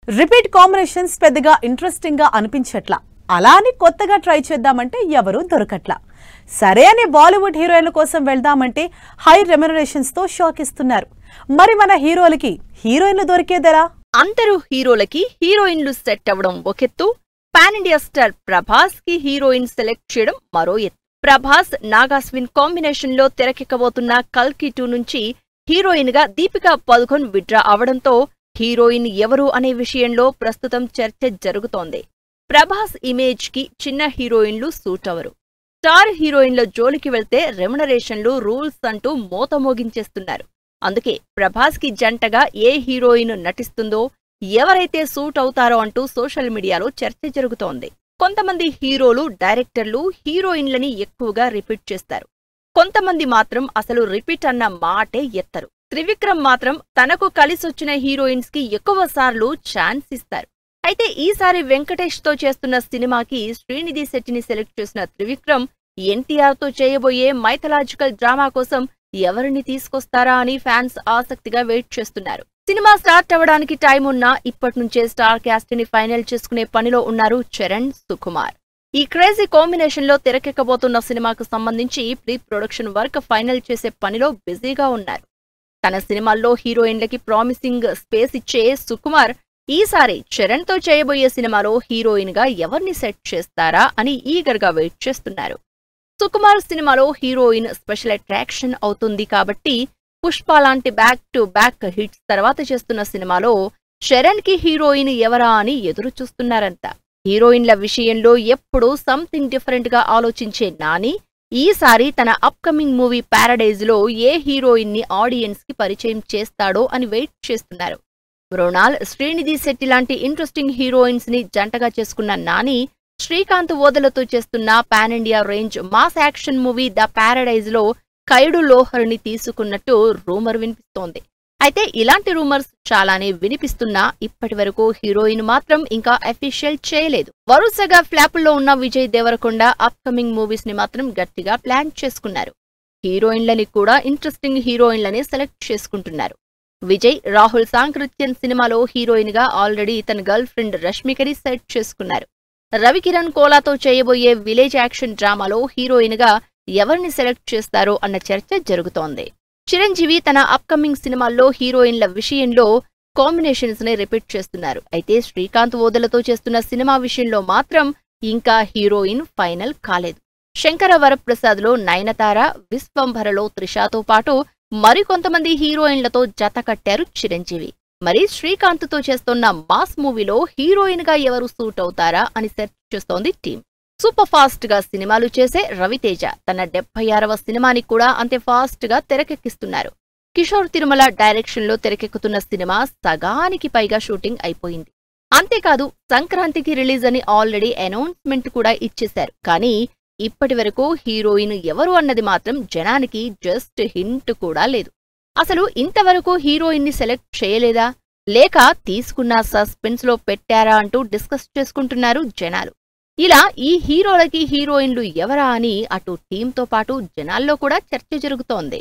Repeat combinations పెద్దగా interesting గా అనిపించట్లా. అలాని కొత్తగా ట్రై చేద్దామంటే ఎవరు దొరకట్లా. సరే అని బాలీవుడ్ హీరోయిన్ల కోసం వెళ్దామంటే హై రెమ్యునరేషన్స్ తో షాక్ ఇస్తున్నారు. మరి మన హీరోలకి హీరోయిన్లు దొరికేదెలా? అందరూ హీరోలకి హీరోయిన్లు సెట్ అవ్వడం ఒకెత్తు, పాన్ ఇండియా స్టార్ ప్రభాస్ కి హీరోయిన్ సెలెక్ట్ చేయడం మరో ఎత్తు. ప్రభాస్ నాగాస్విన్ కాంబినేషన్ లో తెరకెక్కబోతున్న కల్కి 2 నుంచి హీరోయిన్ గా దీపికా పదుకొన్ విడ్రా అవడంతో హీరోయిన్ ఎవరు అనే విషయంలో ప్రస్తుతం చర్చ జరుగుతోంది. ప్రభాస్ ఇమేజ్ కి చిన్న హీరోయిన్లు సూట్ అవరు. స్టార్ హీరోయిన్ల జోలికి వెళ్తే రెమ్యునరేషన్లు, రూల్స్ అంటూ మోతమోగించేస్తున్నారు. అందుకే ప్రభాస్ కి జంటగా ఏ హీరోయిన్ నటిస్తుందో, ఎవరైతే సూట్ అవుతారో అంటూ సోషల్ మీడియాలో చర్చ జరుగుతోంది. కొంతమంది హీరోలు, డైరెక్టర్లు హీరోయిన్లని ఎక్కువగా రిపీట్ చేస్తారు. కొంతమంది మాత్రం అసలు రిపీట్ అన్న మాటే ఎత్తరు. త్రివిక్రమ్ మాత్రం తనకు కలిసొచ్చిన హీరోయిన్స్ కి ఎక్కువ సార్లు ఛాన్స్ ఇస్తారు. అయితే ఈసారి వెంకటేష్ తో చేస్తున్న సినిమాకి శ్రీనిధి శెట్టిని సెలెక్ట్ చేసిన త్రివిక్రమ్ ఎన్టీఆర్ తో చేయబోయే మైథలాజికల్ డ్రామా కోసం ఎవరిని తీసుకొస్తారా అని ఫ్యాన్స్ ఆసక్తిగా వెయిట్ చేస్తున్నారు. సినిమా స్టార్ట్ అవ్వడానికి టైం ఉన్నా ఇప్పటినుంచే స్టార్ క్యాస్ట్ ని ఫైనల్ చేసుకునే పనిలో ఉన్నారు చరణ్, సుకుమార్. ఈ క్రేజీ కాంబినేషన్ లో తెరకెక్కబోతున్న సినిమాకు సంబంధించి ప్రీ ప్రొడక్షన్ వర్క్ ఫైనల్ చేసే పనిలో బిజీగా ఉన్నారు. తన సినిమాల్లో హీరోయిన్లకి ప్రామిసింగ్ స్పేస్ ఇచ్చే సుకుమార్ ఈసారి చరణ్ తో చేయబోయే సినిమాలో హీరోయిన్ గా ఎవరిని సెట్ చేస్తారా అని ఈగర్ గా వెయిట్ చేస్తున్నారు. సుకుమార్ సినిమాలో హీరోయిన్ స్పెషల్ అట్రాక్షన్ అవుతుంది కాబట్టి పుష్ప లాంటి బ్యాక్ టు బ్యాక్ హిట్స్ తర్వాత చేస్తున్న సినిమాలో చరణ్ కి హీరోయిన్ ఎవరా అని ఎదురు చూస్తున్నారంతా. హీరోయిన్ల విషయంలో ఎప్పుడూ సంథింగ్ డిఫరెంట్ గా ఆలోచించే నాని ఈసారి తన అప్కమింగ్ మూవీ ప్యారడైజ్ లో ఏ హీరోయిన్ ని ఆడియన్స్ కి పరిచయం చేస్తాడో అని వెయిట్ చేస్తున్నారు. మృణాల్, శ్రీనిధి శెట్టి లాంటి ఇంట్రెస్టింగ్ హీరోయిన్స్ ని జంటగా చేసుకున్న నాని శ్రీకాంత్ ఓదలతో చేస్తున్న pan India range mass action movie the Paradise లో కైడు లోహర్ని తీసుకున్నట్టు రూమర్ వినిపిస్తోంది. అయితే ఇలాంటి రూమర్స్ చాలానే వినిపిస్తున్నా ఇప్పటివరకు హీరోయిన్ మాత్రం ఇంకా అఫీషియల్ చేయలేదు. వరుసగా ఫ్లాపుల్లో ఉన్న విజయ్ దేవరకొండ అప్కమింగ్ మూవీస్ ని మాత్రం గట్టిగా ప్లాన్ చేసుకున్నారు. హీరోయిన్లని కూడా ఇంట్రెస్టింగ్ హీరోయిన్లని సెలెక్ట్ చేసుకుంటున్నారు. విజయ్ రాహుల్ సాంకృత్యన్ సినిమాలో హీరోయిన్ గా ఆల్రెడీ తన గర్ల్ ఫ్రెండ్ రష్మికని సెట్ చేసుకున్నారు. రవికిరణ్ కోలాతో చేయబోయే విలేజ్ యాక్షన్ డ్రామాలో హీరోయిన్ గా ఎవరిని సెలెక్ట్ చేస్తారో అన్న చర్చ జరుగుతోంది. చిరంజీవి తన అప్కమింగ్ సినిమాల్లో హీరోయిన్ల విషయంలో కాంబినేషన్స్ ని రిపీట్ చేస్తున్నారు. అయితే శ్రీకాంత్ ఓదలతో చేస్తున్న సినిమా విషయంలో మాత్రం ఇంకా హీరోయిన్ ఫైనల్ కాలేదు. శంకర వరప్రసాద్ లో నయనతార, విశ్వంభరలో త్రిషాతో పాటు మరికొంతమంది హీరోయిన్లతో జత కట్టారు చిరంజీవి. మరి శ్రీకాంత్ తో చేస్తున్న మాస్ మూవీలో హీరోయిన్ గా ఎవరు సూట్ అవుతారా అని సెర్చ్ చేస్తోంది టీం. సూపర్ ఫాస్ట్ గా సినిమాలు చేసే రవితేజ తన 76వ సినిమాని కూడా అంతే ఫాస్ట్ గా తెరకెక్కిస్తున్నారు. కిషోర్ తిరుమల డైరెక్షన్ లో తెరకెక్కుతున్న సినిమా సగానికి పైగా షూటింగ్ అయిపోయింది. అంతేకాదు సంక్రాంతికి రిలీజ్ అని ఆల్రెడీ అనౌన్స్మెంట్ కూడా ఇచ్చేశారు. కానీ ఇప్పటివరకు హీరోయిన్ ఎవరు అన్నది మాత్రం జనానికి జస్ట్ హింట్ కూడా లేదు. అసలు ఇంతవరకు హీరోయిన్ ని సెలెక్ట్ చేయలేదా, లేక తీసుకున్న సస్పెన్స్ లో పెట్టారా అంటూ డిస్కస్ చేసుకుంటున్నారు జనాలు. ఇలా ఈ హీరోలకి హీరోయిన్లు ఎవరా అని అటు టీంతో పాటు జనాల్లో కూడా చర్చ జరుగుతోంది.